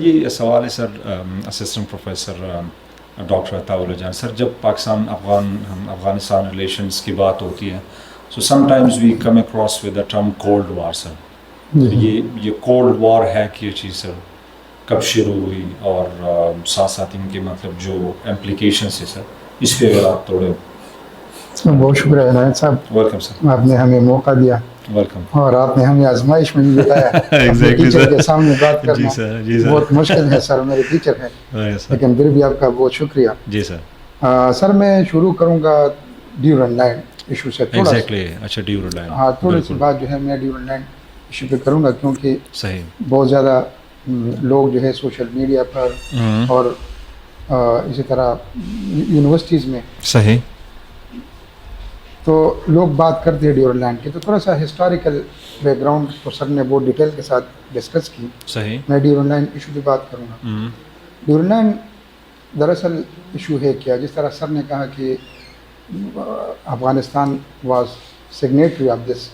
یہ سوال ہے sir assistant professor doctor Ata Jan. Sir جب پاکستان افغانستان ریلیشنز کی بات ہوتی ہے so some times we come across with the term cold war. Sir یہ کولڈ وار ہے کہ یہ چیز سر کب شروع ہوئی اور ساتھ ساتھ ان کے مطلب جو امپلیکیشنس ہے سر اس پہ اگر آپ تھوڑے. بہت شکریہ عنایت صاحب. Welcome sir. آپ نے ہمیں موقع دیا ویلکم. اور آپ نے ہمیں آزمائش میں بھی بتایا. اپنے ٹیچر کے سامنے بات کرنا بہت مشکل ہے سر. میرے ٹیچر ہیں لیکن پھر بھی آپ کا بہت شکریہ. جی سر. سر میں شروع کروں گا ڈیورنڈ لائن ایشو سے. اچھا ڈیورنڈ لائن. ہاں تھوڑی سی بات جو ہے میں ڈیورنڈ لائن ایشو پہ کروں گا کیونکہ صحیح بہت زیادہ لوگ جو ہے سوشل میڈیا پر اور اسی طرح یونیورسٹیز میں صحیح تو لوگ بات کرتے ہیں ڈیورنڈ لائن کی. تو تھوڑا سا ہسٹوریکل بیک گراؤنڈ تو سر نے بہت ڈیٹیل کے ساتھ ڈسکس کی. صحیح. میں ڈیورنڈ لائن ایشو کی بات کروں گا. ڈیورنڈ لائن دراصل ایشو ہے کیا، جس طرح سر نے کہا کہ Afghanistan was signatory of this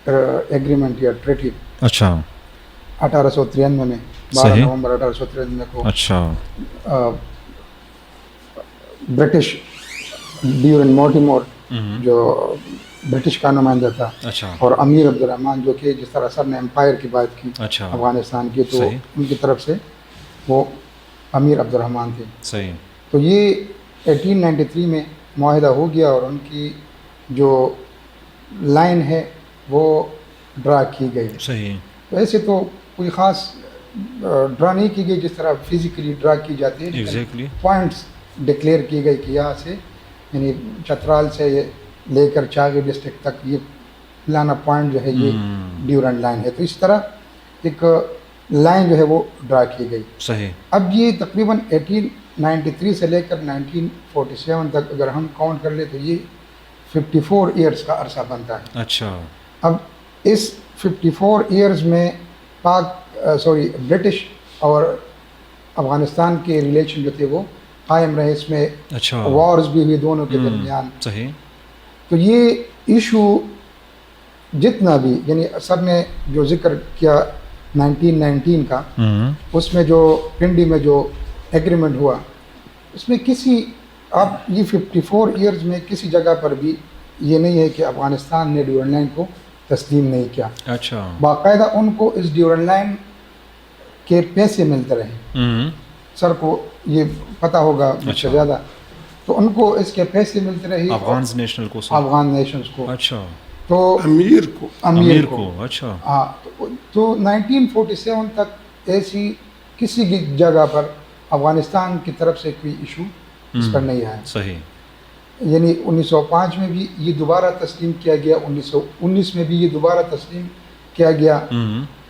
agreement یا ٹریٹی. اچھا 1893 میں 12 نومبر 1893 کو. اچھا برٹش ڈیورن مورٹیمور جو برٹش کا نمائندہ تھا. اچھا. اور امیر عبدالرحمن جو کہ جس طرح سر نے امپائر کی بات کی اچھا افغانستان کی تو صحیح. ان کی طرف سے وہ امیر عبدالرحمن تھے. صحیح. تو یہ 1893 میں معاہدہ ہو گیا اور ان کی جو لائن ہے وہ ڈرا کی گئی. صحیح. ویسے تو کوئی خاص ڈرا نہیں کی گئی جس طرح فزیکلی ڈرا کی جاتی ہے. ایگزیکٹلی پوائنٹس ڈکلیئر کی گئی کہ یہاں سے یعنی چترال سے لے کر چاغی ڈسٹرکٹ تک یہ فلانا پوائنٹ جو ہے یہ ڈیورنڈ لائن ہے. تو اس طرح ایک لائن جو ہے وہ ڈرا کی گئی. صحیح. اب یہ تقریباً 1893 سے لے کر 1947 تک اگر ہم کاؤنٹ کر لیں تو یہ 54 ایئرس کا عرصہ بنتا ہے. اچھا. اب اس 54 ایئرز میں برٹش اور افغانستان کے ریلیشن جو تھے وہ قائم رہے. اس میں اچھا وارز بھی ہوئی دونوں کے درمیان. صحیح. تو یہ ایشو جتنا بھی یعنی سر نے جو ذکر کیا 1919 کا اس میں جو پنڈی میں جو ایگریمنٹ ہوا اس میں کسی اب یہ 54 ایئرز میں کسی جگہ پر بھی یہ نہیں ہے کہ افغانستان نے ڈیورنڈ لائن کو تسلیم نہیں کیا. اچھا. باقاعدہ ان کو اس ڈیورنڈ لائن کے پیسے ملتے رہے. سر کو یہ پتہ ہوگا مجھ سے زیادہ. تو ان کو اس کے پیسے ملتے رہے افغان نیشنز کو. اچھا. تو امیر کو. اچھا. ہاں تو 1947 تک ایسی کسی بھی جگہ پر افغانستان کی طرف سے کوئی ایشو اس پر نہیں آیا. صحیح. یعنی 1905 میں بھی یہ دوبارہ تسلیم کیا گیا, 1919 میں بھی یہ دوبارہ تسلیم کیا گیا.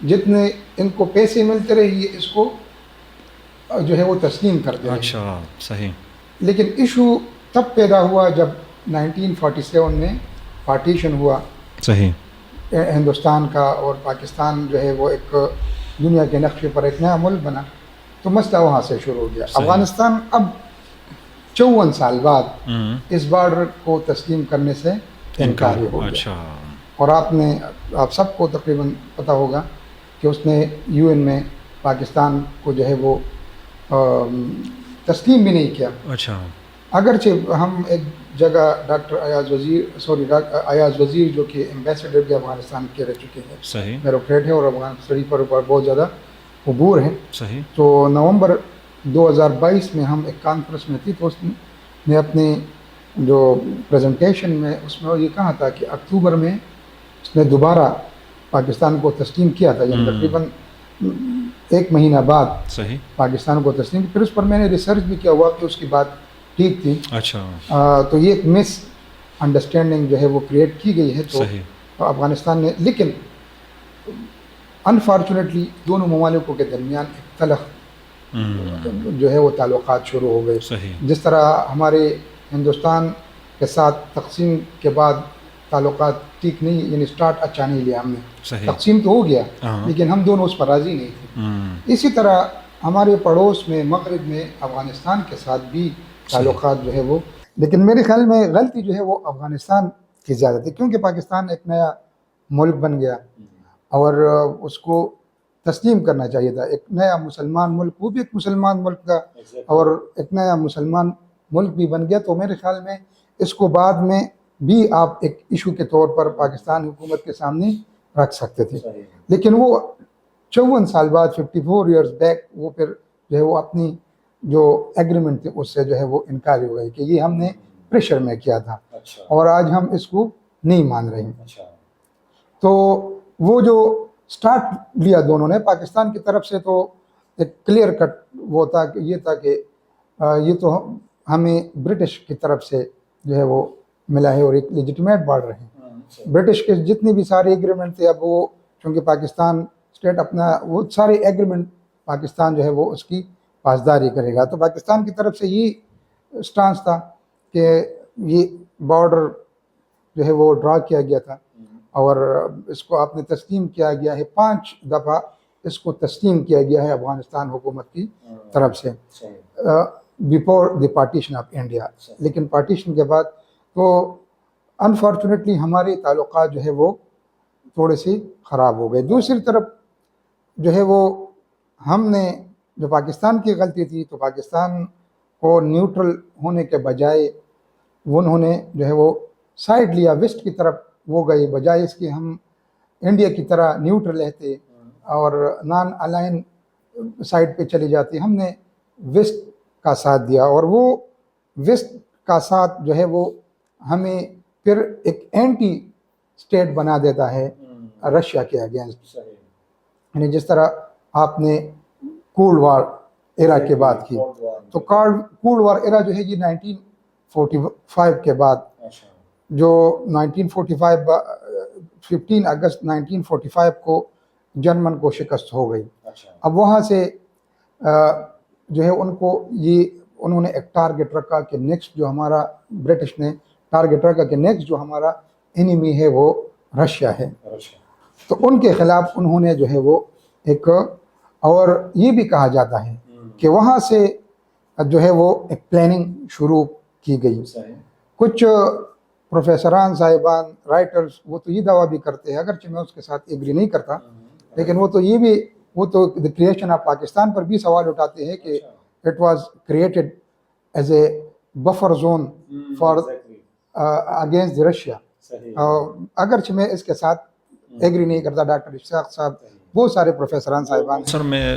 جتنے ان کو پیسے ملتے رہے یہ اس کو جو ہے وہ تسلیم کرتے ہیں. اچھا. صحیح. لیکن ایشو تب پیدا ہوا جب 1947 میں پارٹیشن ہوا. صحیح. ہندوستان کا اور پاکستان جو ہے وہ ایک دنیا کے نقشے پر ایک نیا ملک بنا. تو مسئلہ وہاں سے شروع ہو گیا. افغانستان اب 54 سال بعد اس بارڈر کو تسلیم کرنے سے انکار ہو گیا. اچھا. اور آپ سب کو تقریباً پتہ ہوگا کہ اس نے UN میں پاکستان کو جو ہے وہ تسلیم بھی نہیں کیا. اچھا. اگرچہ ہم ایک جگہ ڈاکٹر ایاز وزیر جو کہ ایمبیسڈر بھی افغانستان کے رہ چکے ہیں. صحیح. بیوروکریٹ ہے اور افغان اسٹڈی پر بہت زیادہ عبور ہیں. صحیح. تو نومبر 2022 میں ہم ایک کانفرنس میں تھی تو اس نے اپنے جو پریزنٹیشن میں اس میں یہ کہا تھا کہ اکتوبر میں اس نے دوبارہ پاکستان کو تسلیم کیا تھا. یعنی تقریباً 1 مہینہ بعد صحیح پاکستان کو تسلیم. پھر اس پر میں نے ریسرچ بھی کیا ہوا کہ اس کی بات ٹھیک تھی. اچھا. تو یہ ایک مس انڈرسٹینڈنگ جو ہے وہ کریٹ کی گئی ہے. تو افغانستان نے لیکن انفارچونیٹلی دونوں ممالکوں کے درمیان ایک تلخ جو ہے وہ تعلقات شروع ہو گئے. صحیح. جس طرح ہمارے ہندوستان کے ساتھ تقسیم کے بعد تعلقات ٹھیک نہیں یعنی سٹارٹ اچھا نہیں لیا ہم نے. صحیح. تقسیم تو ہو گیا لیکن ہم دونوں اس پر راضی نہیں تھے. اسی طرح ہمارے پڑوس میں مغرب میں افغانستان کے ساتھ بھی تعلقات جو ہے وہ لیکن میرے خیال میں غلطی جو ہے وہ افغانستان کی زیادہ تھی کیونکہ پاکستان ایک نیا ملک بن گیا اور اس کو تسلیم کرنا چاہیے تھا. ایک نیا مسلمان ملک, وہ بھی ایک مسلمان ملک تھا اور ایک نیا مسلمان ملک بھی بن گیا. تو میرے خیال میں اس کو بعد میں بھی آپ ایک ایشو کے طور پر پاکستان حکومت کے سامنے رکھ سکتے تھے. لیکن وہ 54 سال بعد 54 ایئرز بیک وہ پھر جو ہے وہ اپنی جو ایگریمنٹ تھے اس سے جو ہے وہ انکار ہو گئے کہ یہ ہم نے پریشر میں کیا تھا اور آج ہم اس کو نہیں مان رہے ہیں. تو وہ جو سٹارٹ لیا دونوں نے پاکستان کی طرف سے, تو ایک کلیئر کٹ وہ تھا کہ یہ تھا کہ یہ تو ہمیں برٹش کی طرف سے جو ہے وہ ملا ہے اور ایک لیجیٹمیٹ بارڈر ہے. برٹش کے جتنے بھی سارے ایگریمنٹ تھے اب وہ چونکہ پاکستان اسٹیٹ اپنا وہ سارے ایگریمنٹ پاکستان جو ہے وہ اس کی پاسداری کرے گا. تو پاکستان کی طرف سے یہ سٹانس تھا کہ یہ بارڈر جو ہے وہ ڈرا کیا گیا تھا اور اس کو آپ نے تسلیم کیا گیا ہے. 5 دفعہ اس کو تسلیم کیا گیا ہے افغانستان حکومت کی طرف سے before the partition of India. لیکن پارٹیشن کے بعد تو انفارچونیٹلی ہمارے تعلقات جو ہے وہ تھوڑے سے خراب ہو گئے. دوسری طرف جو ہے وہ ہم نے جو پاکستان کی غلطی تھی تو پاکستان کو نیوٹرل ہونے کے بجائے انہوں نے جو ہے وہ سائڈ لیا ویسٹ کی طرف وہ گئے, بجائے اس کے ہم انڈیا کی طرح نیوٹرل رہتے اور نان الائن سائڈ پہ چلے جاتے. ہم نے ویسٹ کا ساتھ دیا اور وہ ویسٹ کا ساتھ جو ہے وہ ہمیں پھر ایک اینٹی اسٹیٹ بنا دیتا ہے رشیا کے اگینسٹ. یعنی جس طرح آپ نے کولڈ وار ایرا کے بعد کی, تو کولڈ وار ایرا جو ہے یہ 1945 کے بعد جو 1945 15 اگست 1945 کو جرمن کو شکست ہو گئی. اب وہاں سے جو ہے ان کو یہ انہوں نے ایک ٹارگٹ رکھا کہ نیکسٹ جو ہمارا برٹش نے ٹارگٹ رکھا کہ نیکسٹ جو ہمارا انیمی ہے وہ رشیا ہے. تو ان کے خلاف انہوں نے جو ہے وہ ایک, اور یہ بھی کہا جاتا ہے کہ وہاں سے جو ہے وہ ایک پلاننگ شروع کی گئی. کچھ پروفیسران صاحبان رائٹرز وہ تو یہ دعویٰ بھی کرتے ہیں, اگرچہ میں اس کے ساتھ ایگری نہیں کرتا, لیکن وہ تو یہ بھی وہ تو دی کریشن آف پاکستان پر بھی سوال اٹھاتے ہیں کہ it was created as a buffer zone for against the Russia. اگرچہ میں اس کے ساتھ ایگری نہیں کرتا. ڈاکٹر اشفاق صاحب بہت سارے پروفیسران صاحبان. سر میں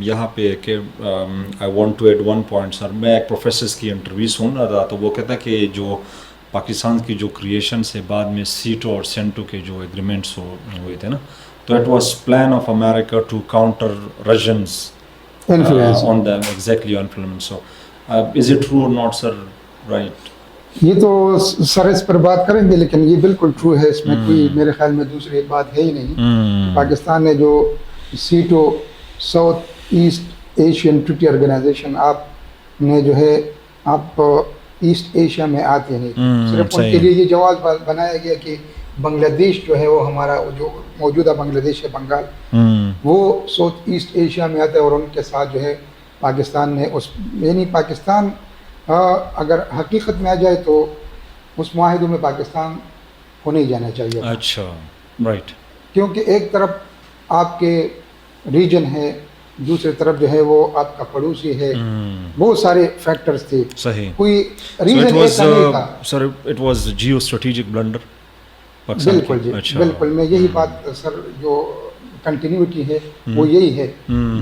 یہاں پہ کہ I want to add one point. Sir میں ایک پروفیسرس کی انٹرویو سن رہا تھا تو وہ کہتا ہے کہ جو پاکستان کی جو کریشن سے بعد میں سیٹو اور سینٹو کے جو ایگریمنٹس ہوئے تھے نا, تو it was plan of America to counter Russians on them exactly on film. So is it true or not, sir? Right. یہ تو سر اس پر بات کریں گے, لیکن یہ بالکل ٹرو ہے, اس میں کوئی میرے خیال میں دوسری بات ہے ہی نہیں. پاکستان نے جو SEATO South East Asian treaty organisation آپ نے جو ہے آپ ایسٹ ایشیا میں آتے نہیں, صرف ان کے لیے یہ جواز بنایا گیا کہ بنگلہ دیش جو ہے وہ ہمارا جو موجودہ بنگلہ دیش ہے بنگال, وہ ساؤتھ ایسٹ ایشیا میں آتا ہے اور ان کے ساتھ جو ہے پاکستان نے اس یعنی پاکستان اگر حقیقت میں آ جائے تو اس معاہدوں میں پاکستان کو نہیں جانا چاہیے. اچھا رائٹ. کیونکہ ایک طرف آپ کے ریجن ہے, دوسری طرف جو ہے وہ آپ کا پڑوسی ہے, بہت سارے فیکٹرز تھے. صحیح. کوئی ریجن ایسا نہیں تھا. Sir it was geo strategic blunder. بالکل جی بالکل. میں یہی بات سر جو کنٹینیوٹی ہے وہ یہی ہے,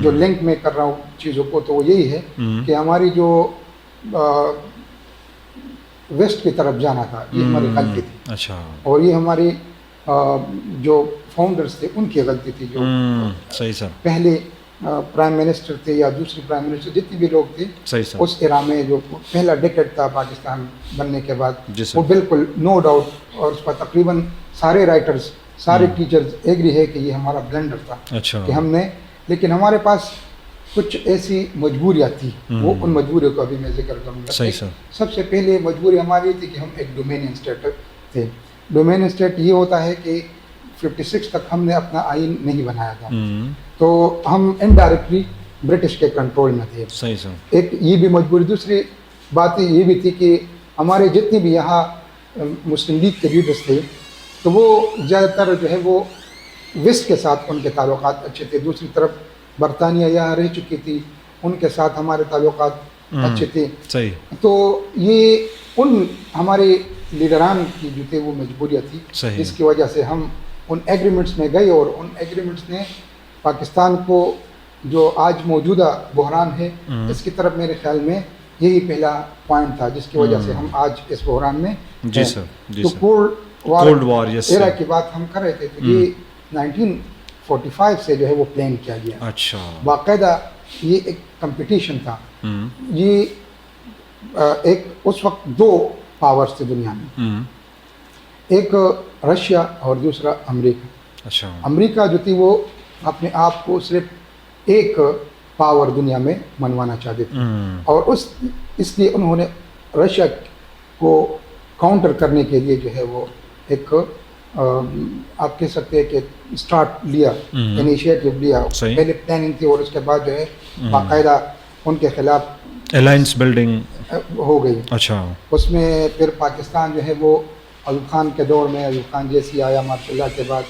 جو لنک میں کر رہا ہوں چیزوں کو, تو وہ یہی ہے کہ ہماری جو ویسٹ کی طرف جانا تھا یہ ہماری غلطی تھی. اچھا. اور یہ ہماری جو فاؤنڈرز تھے ان کی غلطی تھی, جو صحیح سر پہلے پرائم منسٹر تھے یا دوسری پرائم منسٹر جتنے بھی لوگ تھے اس ایرا میں جو پہلا ڈیکیڈ تھا پاکستان بننے کے بعد, وہ بالکل نو ڈاؤٹ, اور اس پر تقریباً سارے رائٹرز سارے ٹیچرز ایگری ہے کہ یہ ہمارا بلنڈر تھا. اچھا. کہ ہم نے, لیکن ہمارے پاس کچھ ایسی مجبوریاں تھی, وہ ان مجبوریوں کو ابھی میں ذکر کروں گا. صحیح سر. سب سے پہلے مجبوری ہماری تھی کہ ہم ایک ڈومینین اسٹیٹ تھے. ڈومینین اسٹیٹ یہ ہوتا ہے کہ 56 تک ہم نے اپنا آئین نہیں بنایا تھا, تو ہم انڈائریکٹلی برٹش کے کنٹرول میں تھے. صحیح سر. ایک یہ بھی مجبوری. دوسری بات یہ بھی تھی کہ ہمارے جتنے بھی یہاں مسلم لیگ کے لیڈرس تھے تو وہ زیادہ تر جو ہے وہ ویسٹ کے ساتھ ان کے تعلقات اچھے تھے. دوسری طرف برطانیہ یہاں رہ چکی تھی, ان کے ساتھ ہمارے تعلقات اچھے تھے. صحیح. تو یہ ان ہمارے لیڈران کی جو تھے وہ مجبوریت تھی, جس کی وجہ سے ہم ان ایگریمنٹس میں گئے, اور ان ایگریمنٹس نے پاکستان کو جو آج موجودہ بحران ہے اس کی طرف میرے خیال میں یہی پہلا پوائنٹ تھا جس کی وجہ سے ہم آج اس بحران میں. جی سر. تو کولڈ وار ایرا کی بات ہم کر رہے تھے, تو یہ 1945 سے جو ہے وہ پلان کیا گیا. اچھا. باقاعدہ یہ ایک کمپٹیشن تھا. یہ ایک اس وقت دو پاورز تھے دنیا میں, ایک رشیا اور دوسرا امریکہ. اچھا. امریکہ جو تھی وہ اپنے آپ کو صرف ایک پاور دنیا میں منوانا چاہتے تھے, اور اس لیے انہوں نے رشیا کو کاؤنٹر کرنے کے لیے جو ہے وہ ایک آپ کہہ سکتے ہیں کہ اسٹارٹ لیا, انیشیٹو لیا. پہلے پلاننگ تھی اور اس کے بعد جو ہے باقاعدہ ان کے خلاف الائنس بلڈنگ ہو گئی. اچھا. اس میں پھر پاکستان جو ہے وہ ایوب خان کے دور میں, ایوب خان جیسی آیا ماشاء اللہ کے بعد,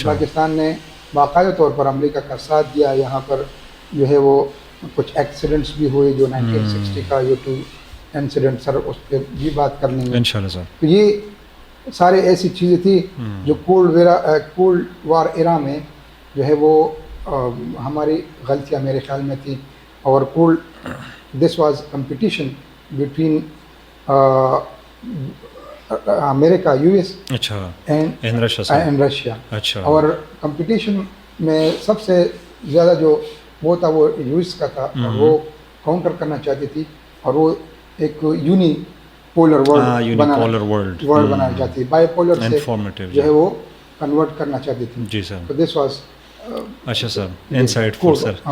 پاکستان نے باقاعدہ طور پر امریکہ کا ساتھ دیا. یہاں پر جو ہے وہ کچھ ایکسیڈنٹس بھی ہوئے جو 1960 کا U2 انسیڈنٹ, سر اس پہ بھی بات کرنی ہے انشاءاللہ سر. تو یہ سارے ایسی چیزیں تھی جو کولڈ وار ایرا میں جو ہے وہ ہماری غلطیاں میرے خیال میں تھیں. اور this was competition between America US and Russia. اچھا. اور کمپٹیشن میں سب سے زیادہ جو وہ تھا وہ US کا تھا, اور وہ کاؤنٹر کرنا چاہتی تھی, اور وہ ایک یونی پولر ورلڈ بنانا چاہتی, بائی پولر سے جو ہے وہ کنورٹ کرنا چاہتی تھی. جی سر. تو دس واز اچھا سر, انسائٹ فل سر.